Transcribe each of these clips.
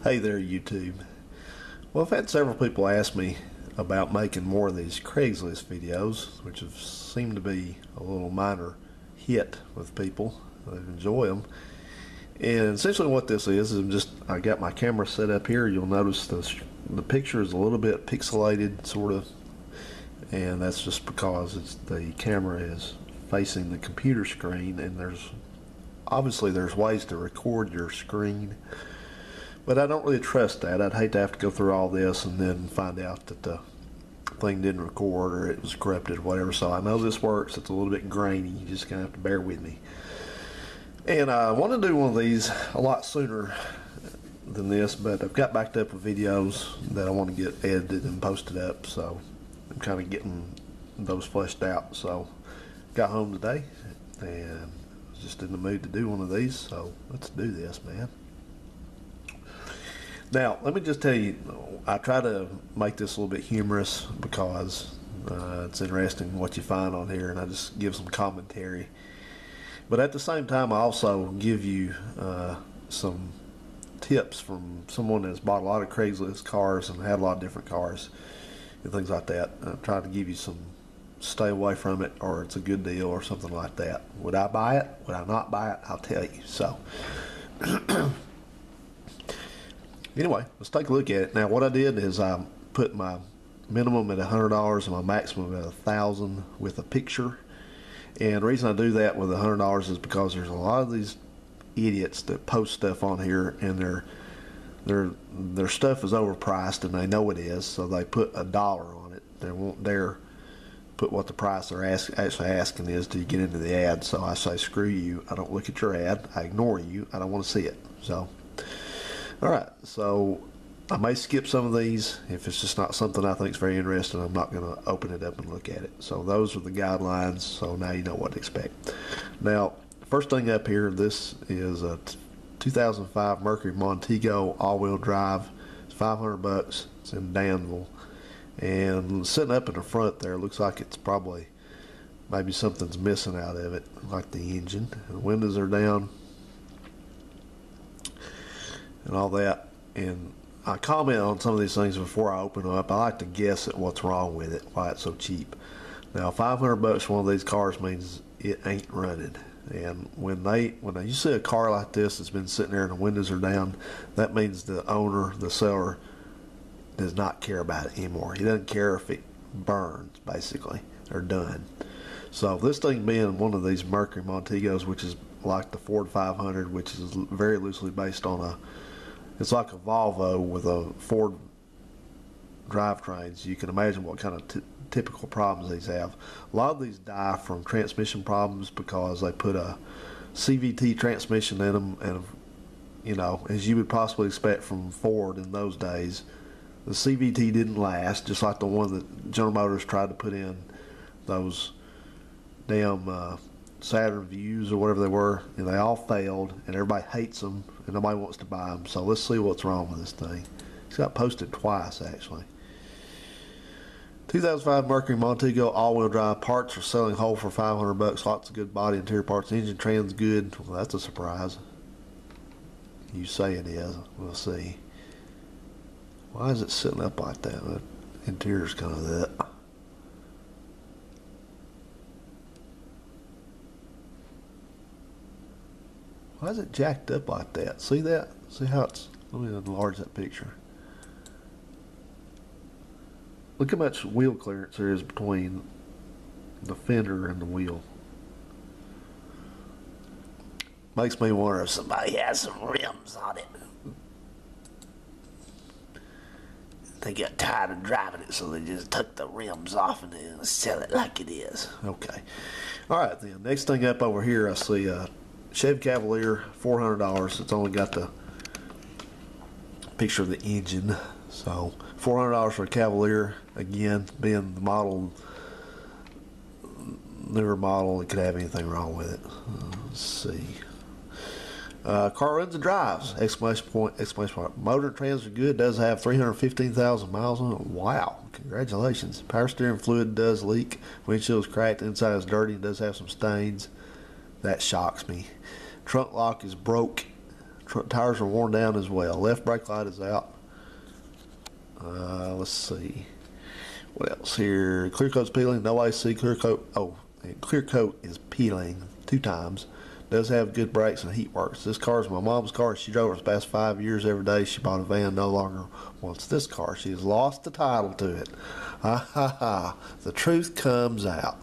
Hey there, YouTube. Well, I've had several people ask me about making more of these Craigslist videos, which have seemed to be a little minor hit with people. They enjoy them. And essentially what this is I got my camera set up here. You'll notice the picture is a little bit pixelated, sort of. And that's just because the camera is facing the computer screen, and there's ways to record your screen. But I don't really trust that. I'd hate to have to go through all this and then find out that the thing didn't record or it was corrupted or whatever. So I know this works. It's a little bit grainy. You're just going to have to bear with me. And I want to do one of these a lot sooner than this, but I've got backed up with videos that I want to get edited and posted up. So I'm kind of getting those fleshed out. So got home today and was just in the mood to do one of these. So let's do this, man. Now, let me just tell you, I try to make this a little bit humorous because it's interesting what you find on here, and I just give some commentary. But at the same time, I also give you some tips from someone that's bought a lot of Craigslist cars and had a lot of different cars and things like that. I try to give you some stay away from it, or it's a good deal or something like that. Would I buy it? Would I not buy it? I'll tell you. So anyway, let's take a look at it. Now, what I did is I put my minimum at $100 and my maximum at $1,000 with a picture. And the reason I do that with $100 is because there's a lot of these idiots that post stuff on here, and their stuff is overpriced, and they know it is, so they put $1 on it. They won't dare put what the price they're actually asking is till you get into the ad. So I say, screw you. I don't look at your ad. I ignore you. I don't want to see it. So alright, so I may skip some of these if it's just not something I think is very interesting. I'm not going to open it up and look at it. So those are the guidelines, so now you know what to expect. Now, first thing up here, this is a 2005 Mercury Montego all-wheel drive. It's $500. It's in Danville. And sitting up in the front there, looks like it's probably maybe something's missing out of it, like the engine. The windows are down and all that, and I comment on some of these things before I open them up. I like to guess at what's wrong with it, why it's so cheap. Now, $500 for one of these cars means it ain't running. And when you see a car like this that's been sitting there and the windows are down, that means the owner, the seller, does not care about it anymore. He doesn't care if it burns, basically. They're done. So this thing being one of these Mercury Montegos, which is like the Ford 500, which is very loosely based on it's like a Volvo with a Ford drivetrain, so you can imagine what kind of typical problems these have. A lot of these die from transmission problems because they put a CVT transmission in them, and you know, as you would possibly expect from Ford in those days, the CVT didn't last, just like the one that General Motors tried to put in those damn Saturn Views or whatever they were, and they all failed, and everybody hates them, and nobody wants to buy them. So let's see what's wrong with this thing. It's got posted twice, actually. 2005 Mercury Montego all-wheel drive. Parts are selling whole for $500. Lots of good body interior parts. Engine trans good. Well, that's a surprise. You say it is. We'll see. Why is it sitting up like that? The interior's kind of that. Why is it jacked up like that? See that? See how it's... Let me enlarge that picture. Look how much wheel clearance there is between the fender and the wheel. Makes me wonder if somebody has some rims on it. They got tired of driving it, so they just took the rims off and then sell it like it is. Okay. Alright then, next thing up over here, I see a Chevy Cavalier, $400. It's only got the picture of the engine. So $400 for a Cavalier, again, being the model, newer model, it could have anything wrong with it. Let's see. Car runs and drives! Exclamation point, exclamation point. Motor and trans are good. Does have 315,000 miles on it. Wow! Congratulations. Power steering fluid does leak. Windshield's cracked. Inside is dirty. It does have some stains. That shocks me. Trunk lock is broke. tires are worn down as well. Left brake light is out. Let's see. What else here? Clear coat's peeling. No AC. Clear coat. Oh, and clear coat is peeling 2 times. Does have good brakes and heat works. This car is my mom's car. She drove it for the past 5 years every day. She bought a van. No longer wants this car. She has lost the title to it. Ha ha ha. The truth comes out.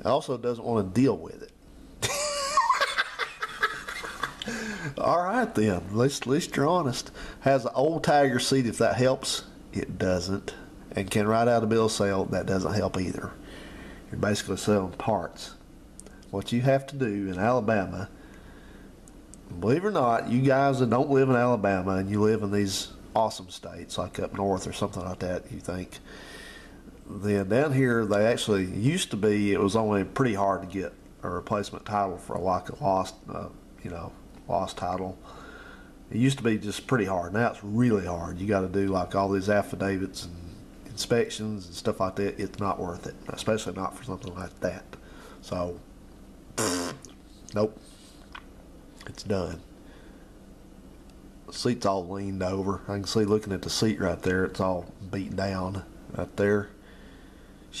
Also doesn't want to deal with it. All right then. At least you're honest. Has an old Tiger seat if that helps. It doesn't. And can write out a bill of sale. That doesn't help either. You're basically selling parts. What you have to do in Alabama, believe it or not, you guys that don't live in Alabama and you live in these awesome states like up north or something like that, you think, then down here they actually used to be, it was only pretty hard to get a replacement title for like a lost title. It used to be just pretty hard. Now it's really hard. You got to do like all these affidavits and inspections and stuff like that. It's not worth it, especially not for something like that. So nope, it's done. The seat's all leaned over. I can see looking at the seat right there, it's all beat down right there.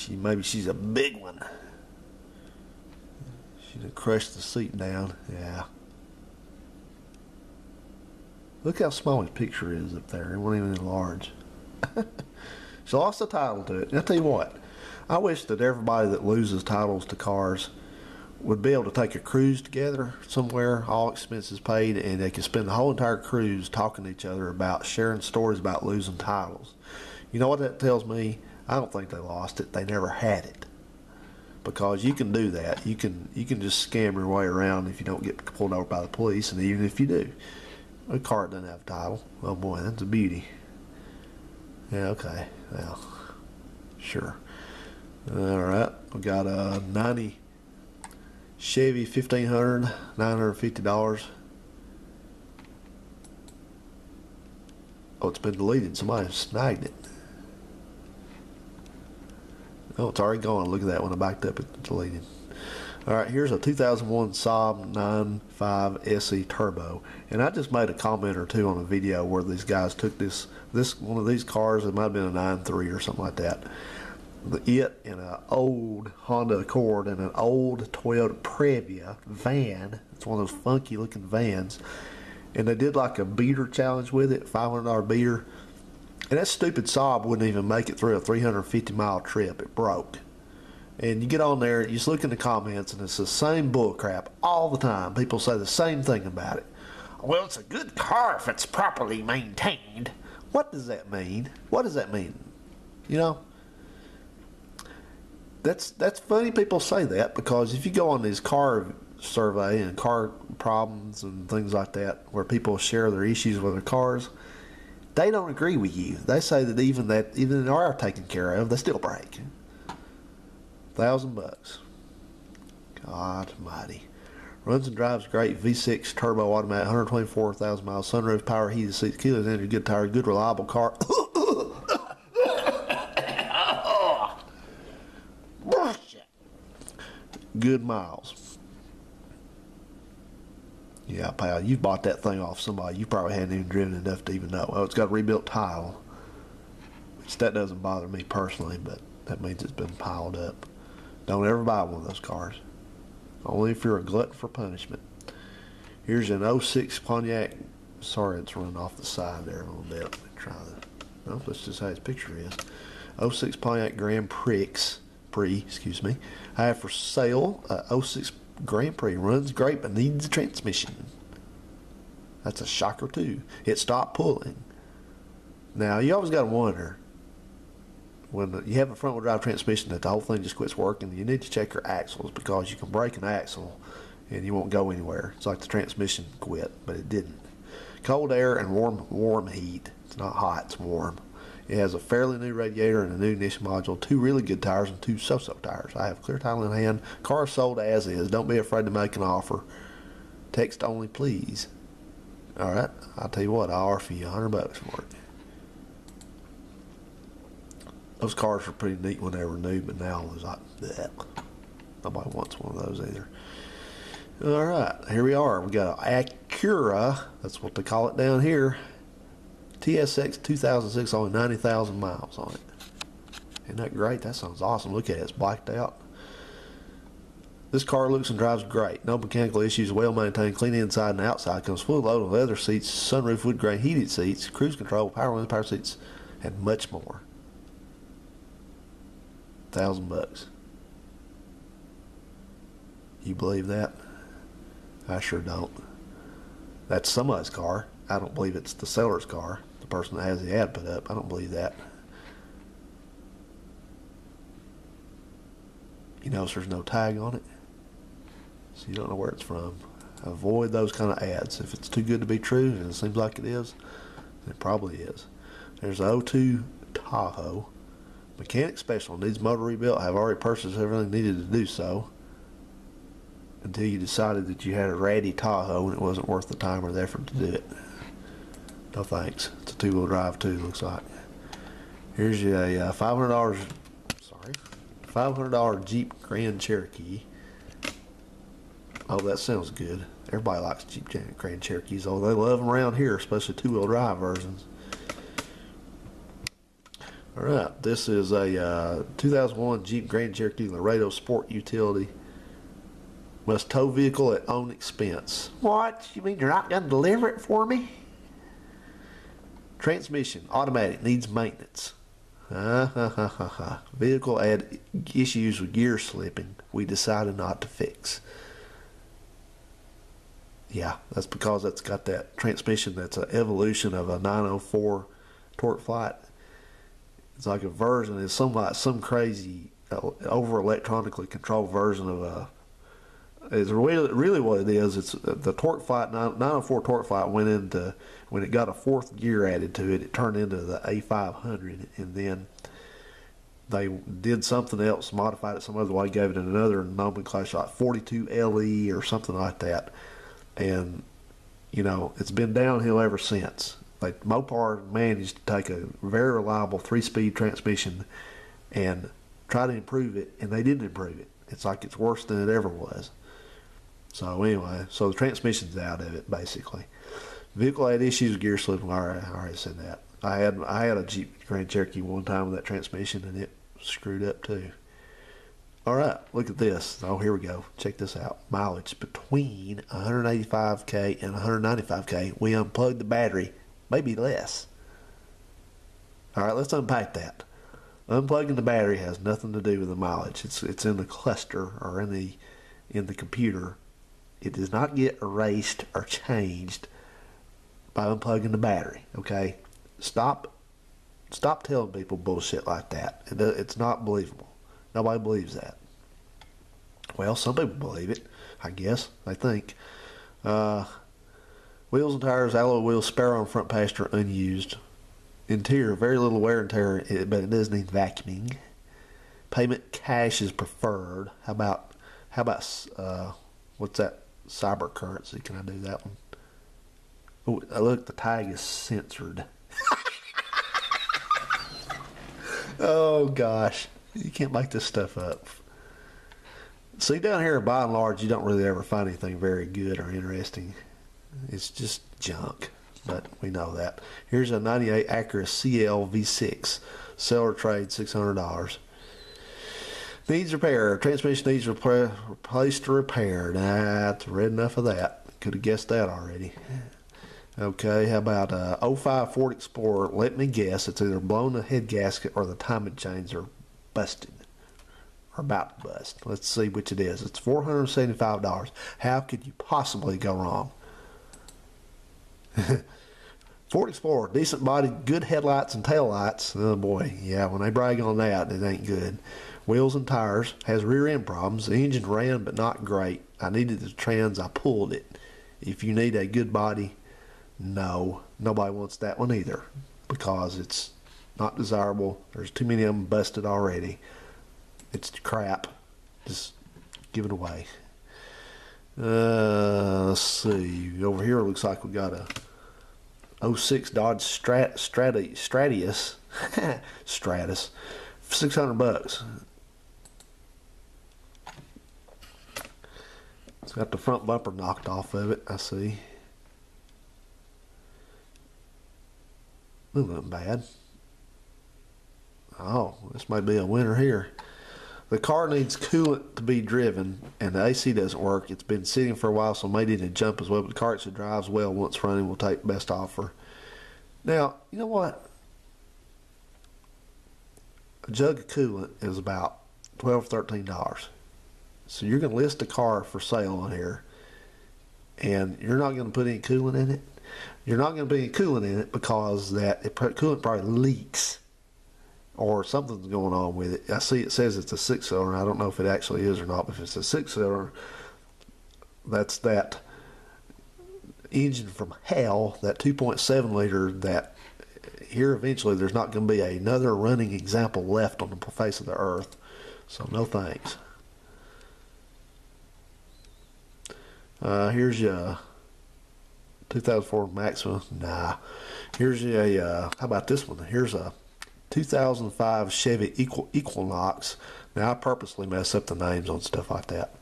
Maybe she's a big one. She'd have crushed the seat down. Yeah. Look how small his picture is up there. It wasn't even large. She lost the title to it. And I'll tell you what, I wish that everybody that loses titles to cars would be able to take a cruise together somewhere, all expenses paid, and they could spend the whole entire cruise talking to each other about sharing stories about losing titles. You know what that tells me? I don't think they lost it. They never had it. Because you can do that. You can just scam your way around if you don't get pulled over by the police, and even if you do. A car doesn't have a title. Oh boy, that's a beauty. Yeah, okay. Well, sure. Alright, we got a 90 Chevy 1500, $950. Oh, it's been deleted. Somebody snagged it. Oh, it's already gone. Look at that. When I backed up, it's deleted. Alright, here's a 2001 Saab 95 SE Turbo. And I just made a comment or two on a video where these guys took this one of these cars, it might have been a 9.3 or something like that. It and an old Honda Accord and an old Toyota Previa van. It's one of those funky looking vans. And they did like a beater challenge with it, $500 beater. And that stupid Saab wouldn't even make it through a 350-mile trip. It broke. And you get on there, you just look in the comments, and it's the same bull crap all the time. People say the same thing about it. Well, it's a good car if it's properly maintained. What does that mean? What does that mean? You know? That's funny people say that, because if you go on these car survey and car problems and things like that, where people share their issues with their cars, they don't agree with you. They say that even they are taken care of, they still break. $1,000. God almighty. Runs and drives great. V6 turbo automatic, 124,000 miles, sunroof, power, heated seats, keyless entry, good tire, good reliable car. Good miles. Yeah, pal, you bought that thing off somebody you probably hadn't even driven enough to even know. Oh, it's got a rebuilt tile, which that doesn't bother me personally, but that means it's been piled up. Don't ever buy one of those cars. Only if you're a glutton for punishment. Here's an 06 Pontiac. Sorry, it's running off the side there a little bit. Let me try that. No, that's just how his picture is. 06 Pontiac Grand Prix, excuse me. I have for sale a 06 Grand Prix. Runs great but needs a transmission. That's a shocker too. It stopped pulling. Now, you always got to wonder, when you have a front wheel drive transmission, that the whole thing just quits working, you need to check your axles, because you can break an axle and you won't go anywhere. It's like the transmission quit, but it didn't. Cold air and warm heat. It's not hot, it's warm. It has a fairly new radiator and a new ignition module, 2 really good tires and 2 so-so tires. I have clear title in hand. Car sold as is. Don't be afraid to make an offer. Text only, please. Alright, I'll tell you what, I'll offer you $100 for it. Those cars were pretty neat when they were new, but now it was like, bleh. Nobody wants one of those either. Alright, here we are. We got an Acura, that's what they call it down here. TSX 2006, only 90,000 miles on it. Isn't that great? That sounds awesome. Look at it, it's blacked out. This car looks and drives great. No mechanical issues, well maintained, clean inside and outside. Comes fully loaded with leather seats, sunroof, wood grain, heated seats, cruise control, power windows, power seats, and much more. $1,000. You believe that? I sure don't. That's somebody's car. I don't believe it's the seller's car. The person that has the ad put up. I don't believe that. You notice there's no tag on it, so you don't know where it's from. Avoid those kind of ads. If it's too good to be true, and it seems like it is, it probably is. There's an '02 Tahoe. Mechanic special, needs motor rebuilt. Have already purchased everything needed to do so. Until you decided that you had a ratty Tahoe and it wasn't worth the time or the effort to do it. No thanks. It's a two-wheel drive too, looks like. Here's your $500. Sorry, $500 Jeep Grand Cherokee. Oh, that sounds good. Everybody likes Jeep Grand Cherokees. Oh, they love them around here, especially two-wheel drive versions. All right, this is a 2001 Jeep Grand Cherokee Laredo Sport Utility. Must tow vehicle at own expense. What? You mean you're not going to deliver it for me? Transmission, automatic, needs maintenance. Vehicle had issues with gear slipping. We decided not to fix. Yeah, that's because it's got that transmission that's an evolution of a 904 Torque Flight. It's like a version. It's some crazy over electronically controlled version of a. It's really what it is. It's the Torque Flight 904 Torque Flight went into, when it got a fourth gear added to it, it turned into the A500, and then they did something else, modified it some other way, gave it another nomenclature like 42 LE or something like that, and you know it's been downhill ever since. Like Mopar managed to take a very reliable 3-speed transmission and try to improve it, and they didn't improve it. It's like it's worse than it ever was. So anyway, so the transmission's out of it basically. Vehicle had issues with gear slipping. I already said that. I had a Jeep Grand Cherokee one time with that transmission, and it screwed up too. All right, look at this. Oh, here we go. Check this out. Mileage between 185K and 195K. We unplugged the battery, maybe less. All right, let's unpack that. Unplugging the battery has nothing to do with the mileage. It's in the cluster or in the computer. It does not get erased or changed by unplugging the battery. Okay, stop telling people bullshit like that. It's not believable. Nobody believes that. Well, some people believe it, I guess. They think. Wheels and tires, alloy wheels, spare on front passenger, unused. Interior, very little wear and tear, but it does need vacuuming. Payment cash is preferred. How about what's that? Cyber currency. Can I do that one? Oh, look, the tag is censored. Oh gosh, you can't make this stuff up. See, down here, by and large, you don't really ever find anything very good or interesting. It's just junk, but we know that. Here's a 98 Acura CL V6. Seller trade, $600. Needs repair. Transmission needs replaced or repaired. I've read enough of that. Could have guessed that already. Okay, how about a 05 Ford Explorer? Let me guess, it's either blown the head gasket or the timing chains are busted. Or about to bust. Let's see which it is. It's $475. How could you possibly go wrong? Ford Explorer, decent body, good headlights and taillights. Oh boy, yeah, when they brag on that, it ain't good. Wheels and tires, has rear end problems. The engine ran but not great. I needed the trans, I pulled it. If you need a good body, no, nobody wants that one either because it's not desirable. There's too many of them busted already. It's crap. Just give it away. Let's see. Over here it looks like we got a '06 Dodge Stratus. Stratus. $600. It's got the front bumper knocked off of it, I see. That wasn't bad. Oh, this might be a winner here. The car needs coolant to be driven, and the AC doesn't work. It's been sitting for a while, so may need to jump as well. But the car actually drives well once running. We'll take best offer. Now, you know what? A jug of coolant is about $12, $13. So you're going to list a car for sale on here, and you're not going to put any coolant in it. You're not going to put any coolant in it because coolant probably leaks or something's going on with it. I see it says it's a 6-cylinder. I don't know if it actually is or not, but if it's a 6-cylinder, that's that engine from hell, that 2.7 liter, that here eventually there's not going to be another running example left on the face of the earth. So no thanks. Here's your 2004 Maxima. Nah. Here's a, how about this one? Here's a 2005 Chevy Equinox. Now I purposely mess up the names on stuff like that.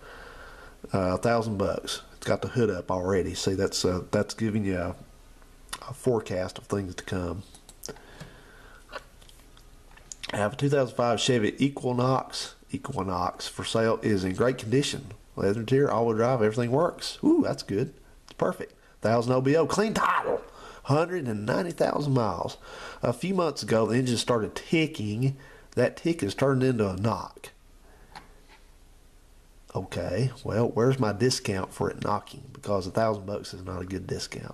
$1,000. It's got the hood up already. See, that's giving you a forecast of things to come. I have a 2005 Chevy Equinox for sale. Is in great condition. Leather interior, all-wheel drive, everything works. Ooh, that's good. It's perfect. 1,000 OBO, clean title, 190,000 miles. A few months ago, the engine started ticking. That tick has turned into a knock. Okay, well, where's my discount for it knocking? Because $1,000 is not a good discount.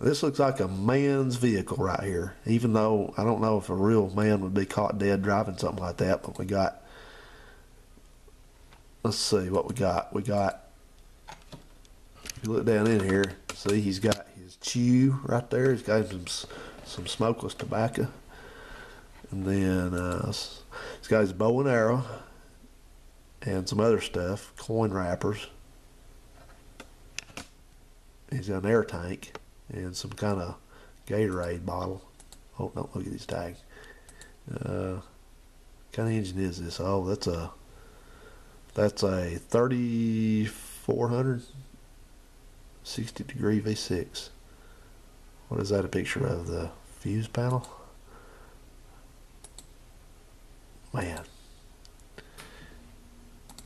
This looks like a man's vehicle right here, even though I don't know if a real man would be caught dead driving something like that, but we got, let's see what we got. We got, if you look down in here, see he's got his chew right there. He's got some smokeless tobacco. And then he's got his bow and arrow and some other stuff, coin wrappers. He's got an air tank and some kind of Gatorade bottle. Oh, don't look at his tag. What kind of engine is this? Oh, that's a 3400 60-degree V6. What is that a picture of? The fuse panel? Man,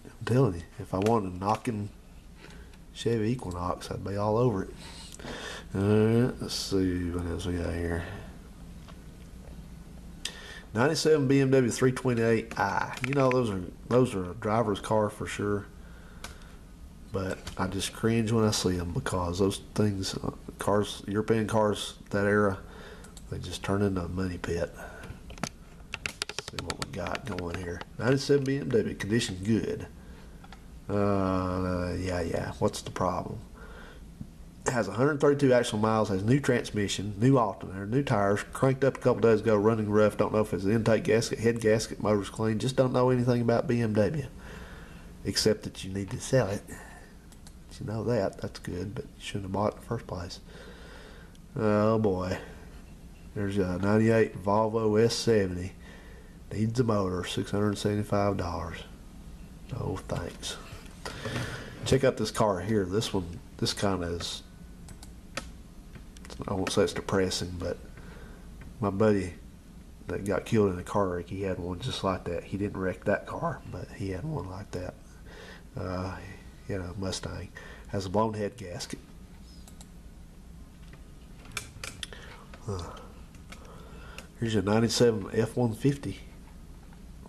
I'm telling you, if I wanted a knocking Chevy Equinox, I'd be all over it. Let's see what else we got here. 97 BMW 328i. You know, those are a driver's car for sure. But I just cringe when I see them because those things, cars, European cars that era, they just turn into a money pit. Let's see what we got going here. 97 BMW, condition good. Yeah. What's the problem? It has 132 actual miles, has new transmission, new alternator, new tires, cranked up a couple days ago, running rough. Don't know if it's an intake gasket, head gasket, motor's clean. Just don't know anything about BMW, except that you need to sell it. You know that's good, but you shouldn't have bought it in the first place. Oh boy, there's a 98 Volvo S70, needs a motor, $675. No thanks. Check out this car here. This one, this kind of is, I won't say it's depressing, but my buddy that got killed in a car wreck, he had one just like that. He didn't wreck that car, but he had one like that. He had a Mustang. Has a blown head gasket. Here's your 97 F-150.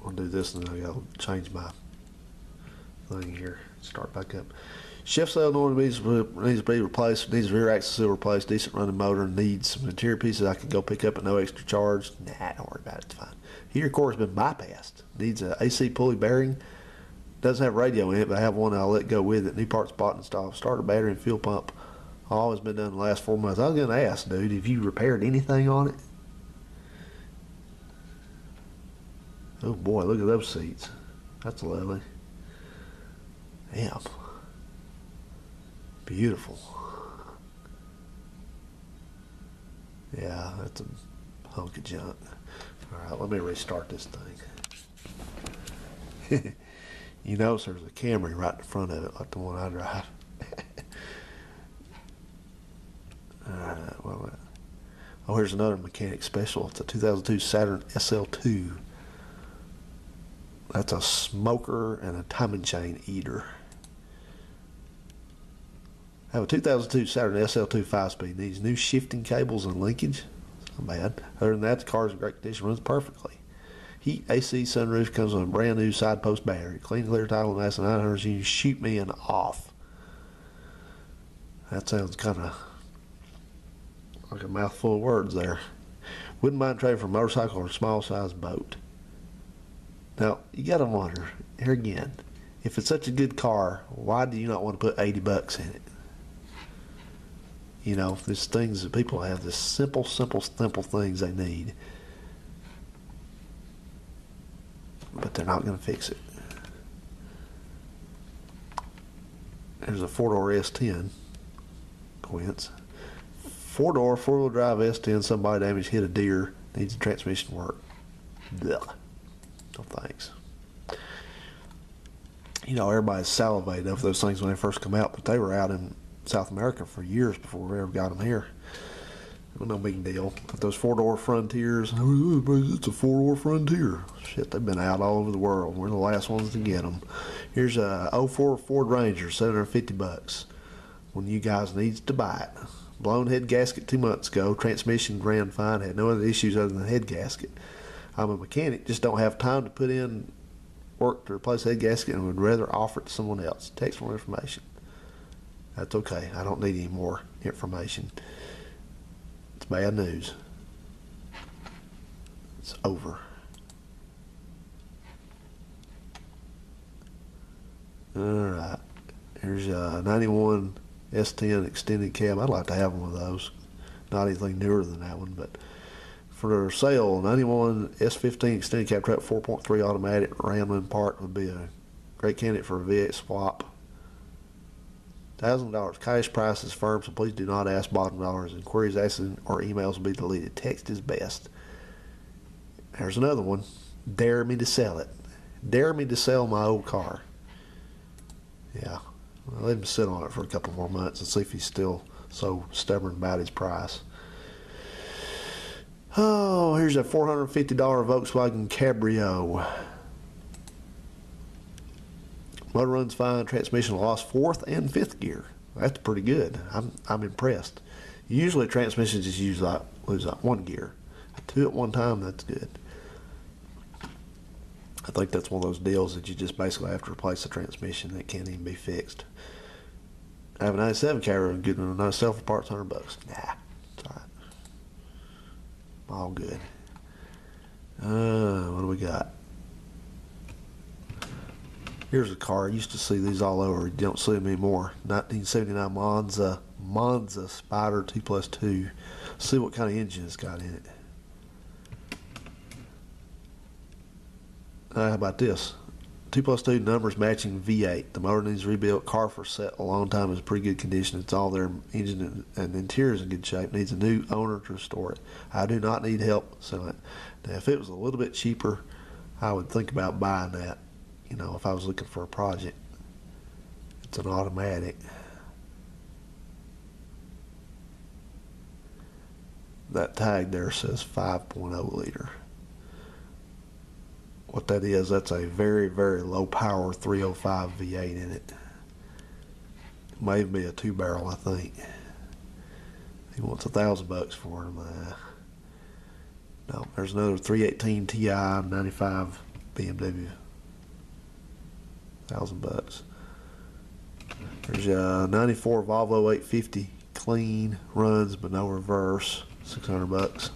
I'll do this and then I gotta change my thing here. Start back up. Shift cell needs to be replaced. Needs rear axle seal replaced. Decent running motor. Needs some interior pieces I can go pick up at no extra charge. Nah, don't worry about it. It's fine. Heater core has been bypassed. Needs a AC pulley bearing. Doesn't have radio in it, but I have one I'll let go with it. New parts bought and installed. Starter battery and fuel pump. Always been done in the last 4 months. I was going to ask, dude, have you repaired anything on it? Oh boy, look at those seats. That's lovely. Damn. Beautiful. Yeah, that's a hunk of junk. Alright, let me restart this thing. You notice there's a Camry right in front of it, like the one I drive. Oh, here's another mechanic special. It's a 2002 Saturn SL2. That's a smoker and a timing chain eater. I have a 2002 Saturn SL2 5-speed. Needs new shifting cables and linkage. Not bad. Other than that, the car's in great condition. Runs perfectly. Heat, AC, sunroof, comes with a brand new side post battery. Clean, clear title, and that's 900. You can shoot me an off. That sounds kind of like a mouthful of words there. Wouldn't mind trading for a motorcycle or a small size boat. Now, you got to wonder, here again, if it's such a good car, why do you not want to put $80 in it? You know, there's things that people have, this simple things they need. But they're not going to fix it. There's a 4-door S10. Quince. 4-door, 4-wheel drive S10. Somebody damaged, hit a deer. Needs a transmission work. Ugh. No thanks. You know, everybody's salivated over those things when they first come out, but they were out in South America for years before we ever got them here. It was no big deal. But those 4-door Frontiers, it's a 4-door Frontier. Shit, they've been out all over the world. We're the last ones to get them. Here's a 04 Ford Ranger, $750. When you guys needs to buy it. Blown head gasket 2 months ago. Transmission ran fine. Had no other issues other than the head gasket. I'm a mechanic, just don't have time to put in work to replace the head gasket and would rather offer it to someone else. Text more information. That's okay. I don't need any more information. It's bad news. It's over. Alright. Here's a 91 S10 extended cab. I'd like to have one of those. Not anything newer than that one, but for sale, 91 S15 extended cab truck, 4.3 automatic, Rambling part would be a great candidate for a V8 swap. $1,000. Cash price is firm, so please do not ask bottom dollars. Inquiries, asking, or emails will be deleted. Text is best. There's another one. Dare me to sell it. Dare me to sell my old car. Yeah. I'll let him sit on it for a couple more months and see if he's still so stubborn about his price. Oh, here's a $450 Volkswagen Cabrio. Motor runs fine. Transmission lost 4th and 5th gear. That's pretty good. I'm impressed. Usually transmissions just lose like 1 gear. 2 at one time, that's good. I think that's one of those deals that you just basically have to replace the transmission that can't even be fixed. I have a 97 Cabrio, good one. 97 for parts, $100. Nah, it's alright. All good. What do we got? Here's a car. I used to see these all over. You don't see them anymore. 1979 Monza Spider 2+2. See what kind of engine it's got in it. How about this? 2+2 numbers matching V8. The motor needs rebuilt. Car for set a long time is in pretty good condition. It's all there. Engine and interior is in good shape. Needs a new owner to restore it. I do not need help selling it. Now, if it was a little bit cheaper, I would think about buying that. You know, if I was looking for a project. It's an automatic. That tag there says 5.0 liter. What that is, that's a very, very low power 305 V8 in it. It may be a 2-barrel, I think. He wants $1,000 for him. No, there's another 318 Ti 95 BMW. $1,000. There's a 94 Volvo 850, clean, runs but no reverse, $600.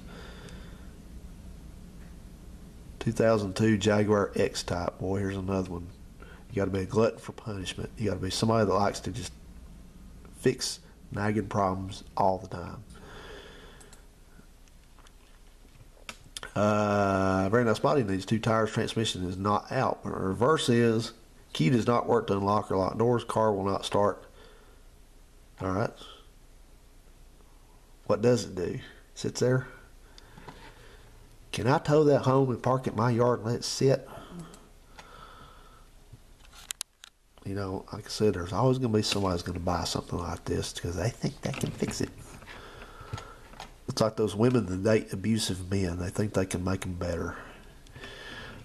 2002 Jaguar X-Type. Boy, here's another one. You got to be a glutton for punishment. You got to be somebody that likes to just fix nagging problems all the time. Very nice body. Needs 2 tires. Transmission is not out. But reverse is. Key does not work to unlock or lock doors. Car will not start. Alright. What does it do? Sits there. Can I tow that home and park it in my yard and let it sit? You know, like I said, there's always going to be somebody who's going to buy something like this because they think they can fix it. It's like those women that date abusive men. They think they can make them better.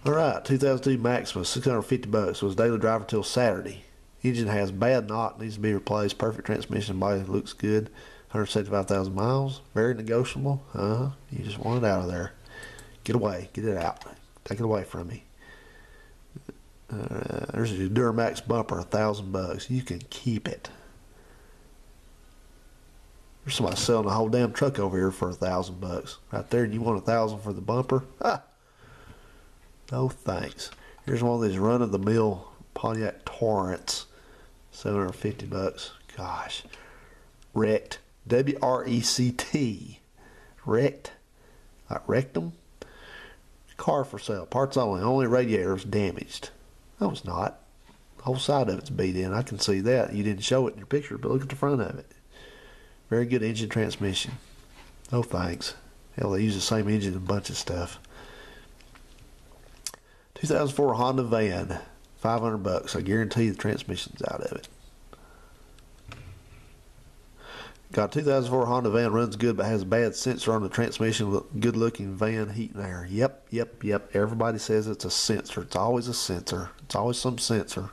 All right, 2002 Maxima, $650. Was daily driver till Saturday. Engine has bad knock, needs to be replaced. Perfect transmission, body looks good. 175,000 miles, very negotiable. You just want it out of there. Get away, get it out. Take it away from me. There's a Duramax bumper, $1,000. You can keep it. There's somebody selling a whole damn truck over here for $1,000 right there, and you want $1,000 for the bumper? Ha! No thanks. Here's one of these run-of-the-mill Pontiac Torrents, $750. Gosh, wrecked. W-R-E-C-T. Wrecked. Like rectum. Car for sale. Parts only. Only radiator's damaged. No, it's not. The whole side of it's beat in. I can see that. You didn't show it in your picture, but look at the front of it. Very good engine transmission. No thanks. Hell, they use the same engine in a bunch of stuff. 2004 Honda van, $500. I guarantee the transmission's out of it. Got a 2004 Honda van, runs good but has a bad sensor on the transmission. Good looking van, heat and air. Yep. Everybody says it's a sensor. It's always a sensor. It's always some sensor.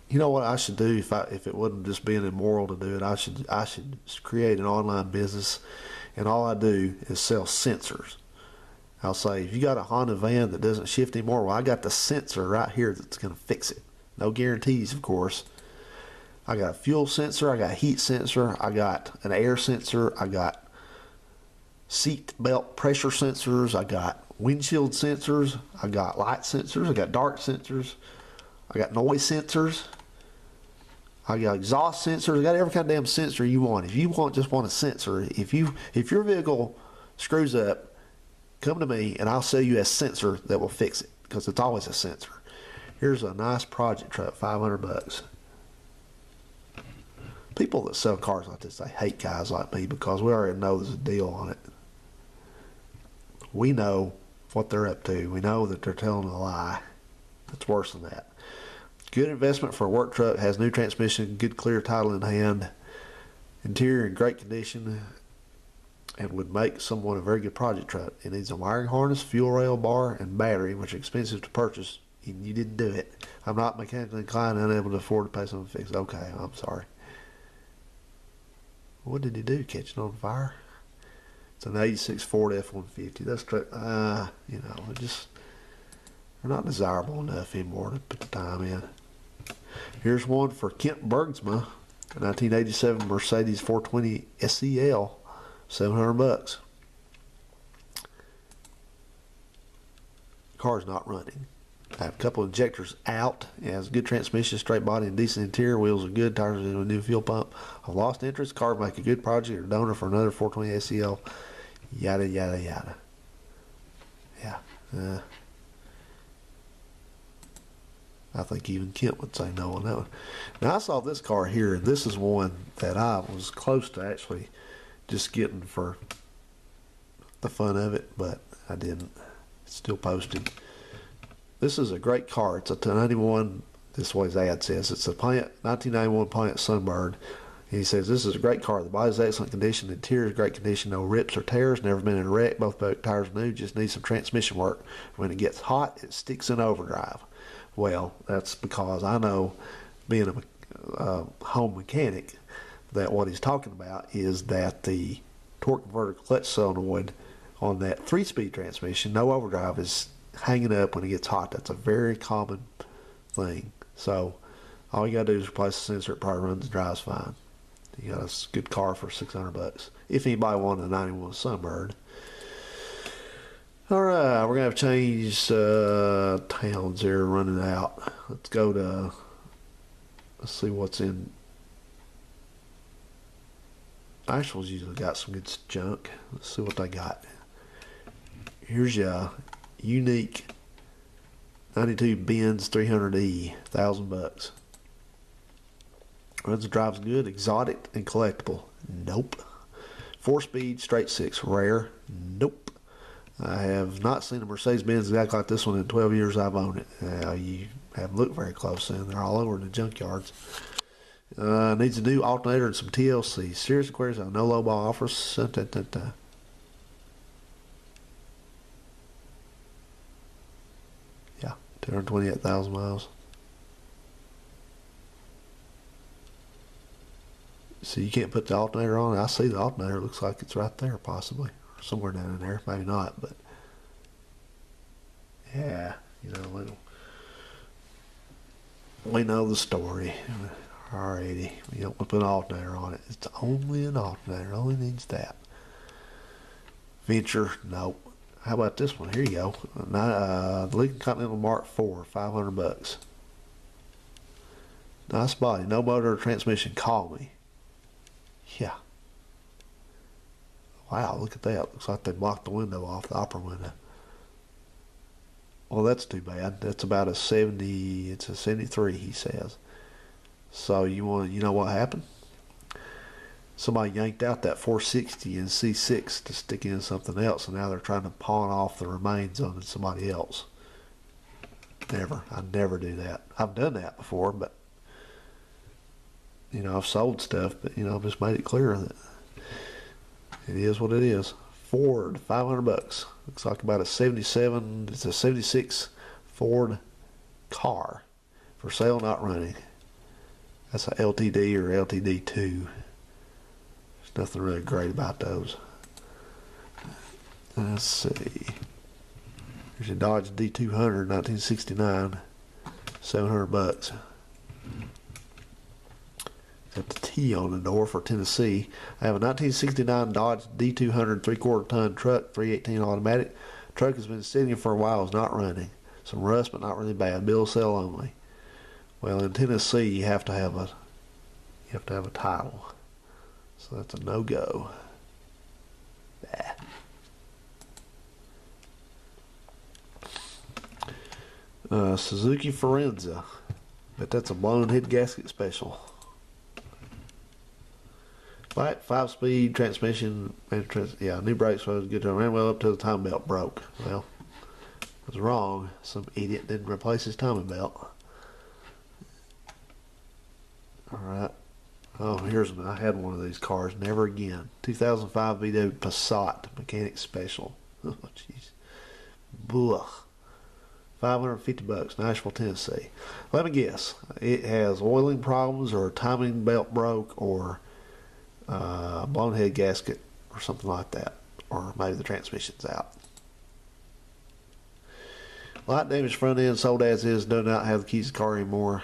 You know what I should do if it wasn't just being immoral to do it? I should create an online business, and all I do is sell sensors. I'll say, if you got a Honda van that doesn't shift anymore, well, I got the sensor right here that's going to fix it. No guarantees, of course. I got a fuel sensor, I got a heat sensor, I got an air sensor, I got seat belt pressure sensors, I got windshield sensors, I got light sensors, I got dark sensors, I got noise sensors, I got exhaust sensors, I got every kind of damn sensor you want. If you just want a sensor, if your vehicle screws up, come to me and I'll sell you a sensor that will fix it, because it's always a sensor. Here's a nice project truck, $500. People that sell cars like this, they hate guys like me because we already know there's a deal on it. We know what they're up to. We know that they're telling a lie. It's worse than that. Good investment for a work truck. Has new transmission, good clear title in hand. Interior in great condition, and would make someone a very good project truck. It needs a wiring harness, fuel rail bar, and battery, which are expensive to purchase. And you didn't do it. I'm not mechanically inclined and unable to afford to pay someone to fix it. Okay, I'm sorry. What did he do? Catch it on fire? It's an 86 Ford F-150. That's truck. They're not desirable enough anymore to put the time in. Here's one for Kent Bergsma, a 1987 Mercedes 420 SEL, $700. Car's not running. I have a couple of injectors out. It has good transmission, straight body, and decent interior. Wheels are good. Tires are a new fuel pump. I've lost interest. Car make a good project or donor for another 420 SEL. Yada, yada, yada. Yeah. I think even Kent would say no on that one. Now, I saw this car here, and this is one that I was close to actually just getting for the fun of it, but I didn't. It's still posted. This is a great car. It's a 91, this way his ad says. It's a 1991 Pontiac Sunbird. And he says, this is a great car. The body's excellent condition. The interior is great condition. No rips or tears. Never been in a wreck. Both tires are new. Just needs some transmission work. When it gets hot, it sticks in overdrive. Well, that's because I know, being a home mechanic, that what he's talking about is that the torque converter clutch solenoid on that 3-speed transmission, no overdrive, is hanging up when it gets hot. That's a very common thing. So all you gotta do is replace the sensor. It probably runs and drives fine. You got a good car for $600. If anybody wanted a 91 Sunbird. All right, we're gonna have to change towns here, running out. Let's go to, let's see what's in. Asheville's usually got some good junk. Let's see what they got. Here's your unique 92 Benz 300E, $1,000. Runs and drives good, exotic and collectible. Nope. 4-speed, straight 6, rare. Nope. I have not seen a Mercedes-Benz exactly like this one in 12 years I've owned it. You haven't looked very close, and they're all over in the junkyards. Needs a new alternator and some TLC. Serious inquiries on no low ball offers. Yeah, 228,000 miles. So you can't put the alternator on. I see the alternator. It looks like it's right there, possibly. Or somewhere down in there. Maybe not, but yeah, we know the story. R80. You don't want to put an alternator on it. It's only an alternator. It only needs that. Venture, nope. How about this one? Here you go. The Lincoln Continental Mark IV, $500. Nice body. No motor or transmission. Call me. Yeah. Wow, look at that. Looks like they blocked the window off, the upper window. Well, that's too bad. That's about a 70. It's a 73, he says. So you know what happened? Somebody yanked out that 460 and C6 to stick in something else, and now they're trying to pawn off the remains on somebody else. Never. I'd never do that. I've done that before, but I've sold stuff, but I've just made it clear that it is what it is. Ford, $500. Looks like about a 77. It's a 76 Ford car for sale, not running. That's a LTD or LTD2. There's nothing really great about those. Let's see. There's a Dodge D200, 1969, $700. Got the T on the door for Tennessee. I have a 1969 Dodge D200 3/4 ton truck, 318 automatic. Truck has been sitting for a while. It's not running. Some rust, but not really bad. Bill of sale only. Well, in Tennessee, you have to have a title, so that's a no-go. Suzuki Forenza, but that's a blown head gasket special. Flat 5-speed transmission, new brakes was good to ran well up till the timing belt broke. Well, I was wrong. Some idiot didn't replace his timing belt. Alright. Oh, I had one of these cars. Never again. 2005 VW Passat mechanic special. Oh, jeez. Blah. $550, Nashville, Tennessee. Let me guess. It has oiling problems, or timing belt broke, or blown head gasket, or something like that. Or maybe the transmission's out. Light damage front end, sold as is. Do not have the keys to the car anymore.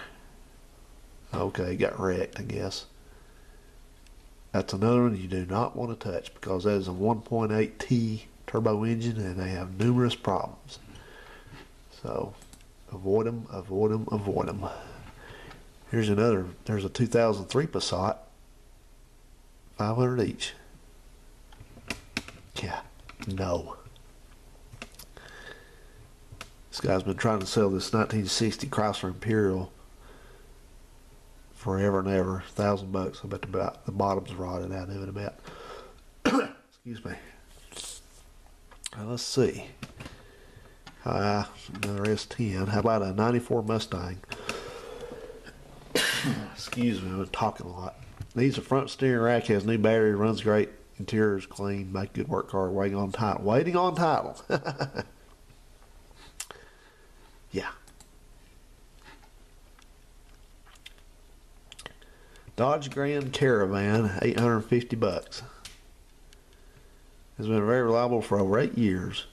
Okay, got wrecked, I guess. That's another one you do not want to touch, because that is a 1.8T turbo engine, and they have numerous problems. So avoid them, avoid them, avoid them. Here's another. There's a 2003 Passat, $500 each. Yeah, no. This guy's been trying to sell this 1960 Chrysler Imperial forever and ever. $1,000. I bet the bottom's rotted out of it about. Excuse me. Let's see. Another S10. How about a 94 Mustang? Excuse me, I'm talking a lot. Needs a front steering rack, has new battery, runs great, interior is clean, make good work car, waiting on title. Waiting on title. Yeah. Dodge Grand Caravan, $850. Has been very reliable for over 8 years.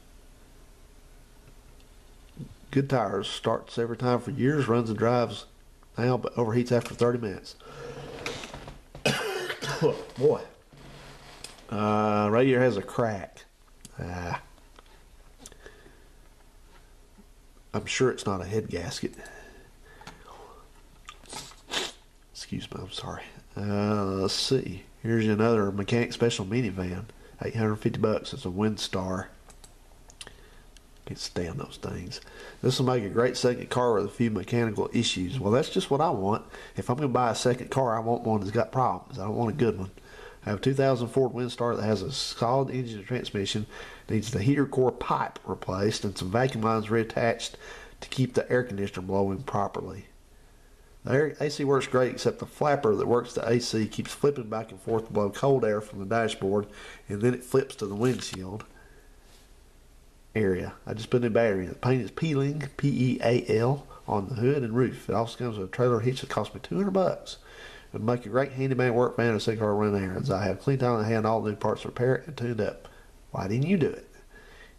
Good tires, starts every time for years, runs and drives now, but overheats after 30 minutes. Oh, boy. Radiator has a crack. I'm sure it's not a head gasket. Excuse me, I'm sorry. Let's see. Here's another mechanic special minivan, $850. It's a Windstar. Can't stand those things. This will make a great second car with a few mechanical issues. Well, that's just what I want. If I'm going to buy a second car, I want one that's got problems. I don't want a good one. I have a 2000 Ford Windstar that has a solid engine and transmission. Needs the heater core pipe replaced and some vacuum lines reattached to keep the air conditioner blowing properly. The AC works great, except the flapper that works the AC keeps flipping back and forth to blow cold air from the dashboard, and then it flips to the windshield area. I just put a new battery in. The paint is peeling, P-E-A-L, on the hood and roof. It also comes with a trailer hitch that cost me $200. It would make a great handyman work van or sick car run errands. I have clean time on hand, all new parts to repair it and tuned up. Why didn't you do it?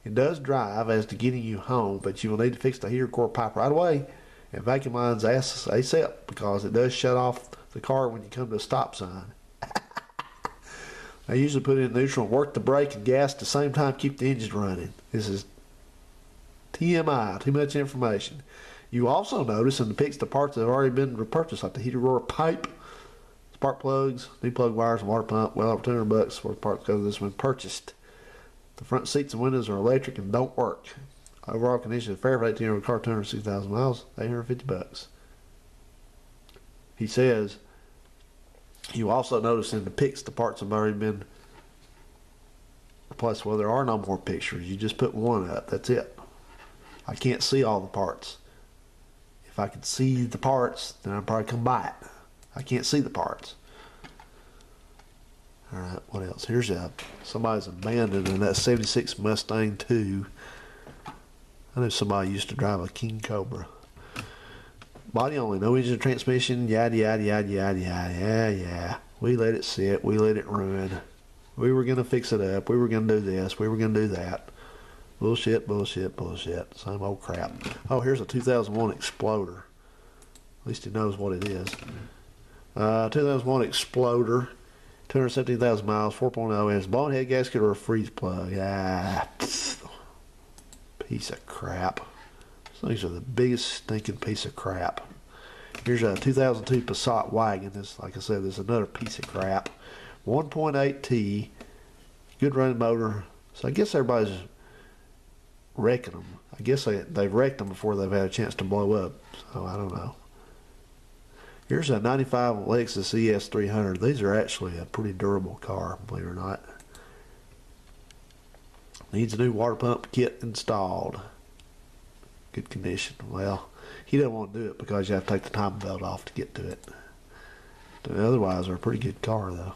It does drive as to getting you home, but you will need to fix the heater core pipe right away and vacuum lines ASAP because it does shut off the car when you come to a stop sign. I usually put it in neutral and work the brake and gas at the same time, keep the engine running. This is TMI, too much information. You also notice in the pics the parts that have already been repurchased, like the heater roller pipe, spark plugs, new plug wires, and water pump. Well over $200 worth of parts because this one purchased. The front seats and windows are electric and don't work. Overall condition is fair for 18-year-old car, 206,000 miles, $850. He says, you also notice in the pics the parts have already been replaced. Well, there are no more pictures. You just put one up. That's it. I can't see all the parts. If I could see the parts, then I'd probably come by it. I can't see the parts. Alright, what else? Here's somebody's abandoning that 76 Mustang 2. I know somebody used to drive a King Cobra. Body only, no engine, transmission, yada yada yada yada yada. Yeah. We let it sit, we let it run. We were gonna fix it up, we were gonna do this, we were gonna do that. Bullshit, bullshit, bullshit. Same old crap. Oh, here's a 2001 Exploder. At least he knows what it is. 2001 Exploder. 217,000 miles, 4.0 inch. Blown head gasket or a freeze plug. Ah, piece of crap. These are the biggest stinking piece of crap. Here's a 2002 Passat wagon. This, like I said, this is another piece of crap. 1.8T. Good running motor. So I guess everybody's wrecking them. I guess they've wrecked them before they've had a chance to blow up. So I don't know. Here's a 95 Lexus ES300. These are actually a pretty durable car, believe it or not. Needs a new water pump kit installed. Good condition. Well, he doesn't want to do it because you have to take the timing belt off to get to it. Otherwise, they're a pretty good car, though.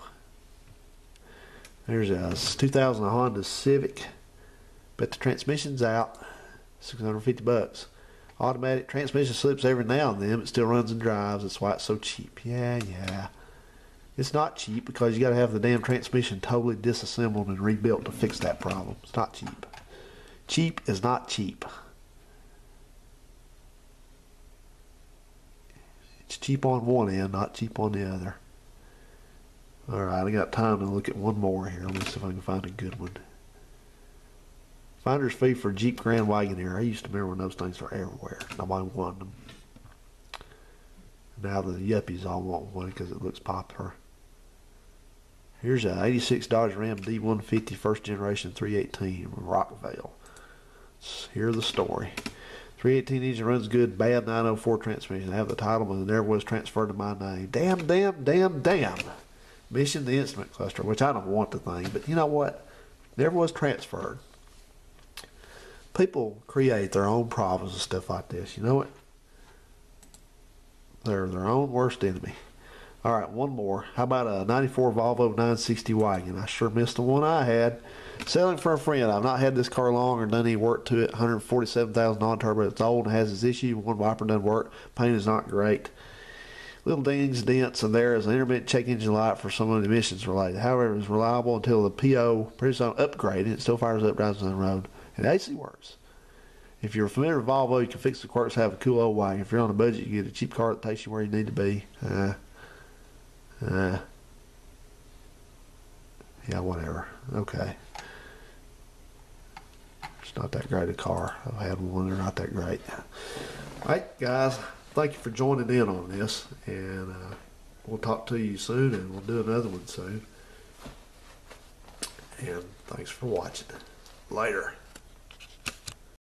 There's a 2000 Honda Civic, but the transmission's out. $650. Automatic transmission slips every now and then, but still runs and drives. That's why it's so cheap. Yeah. It's not cheap because you got to have the damn transmission totally disassembled and rebuilt to fix that problem. It's not cheap. Cheap is not cheap. It's cheap on one end, not cheap on the other. Alright, I got time to look at one more here. Let me see if I can find a good one. Finder's fee for Jeep Grand Wagoneer. I used to remember when those things were everywhere. Nobody wanted them. Now the yuppies all want one because it looks popular. Here's a 86 Dodge Ram D150 first generation 318 from Rockville. Here's the story. 318 engine runs good, bad 904 transmission. I have the title, but it never was transferred to my name. Damn. Mission the instrument cluster, which I don't want the thing, but you know what? Never was transferred. People create their own problems and stuff like this. You know what? They're their own worst enemy. Alright, one more. How about a 94 Volvo 960 wagon? I sure missed the one I had. Selling for a friend. I've not had this car long or done any work to it. 147,000 on turbo. It's old and has its issue. One wiper doesn't work. Paint is not great. Little dings, dents, and there is an intermittent check engine light for some of the emissions related. However, it is reliable until the PO produces on upgrade. It still fires up, drives on the road. And AC works. If you're familiar with Volvo, you can fix the quirks, have a cool old wagon. If you're on a budget, you get a cheap car that takes you where you need to be. Yeah, whatever. Okay. It's not that great a car. I've had one. They're not that great. Alright, guys. Thank you for joining in on this. And we'll talk to you soon, and we'll do another one soon. And thanks for watching. Later.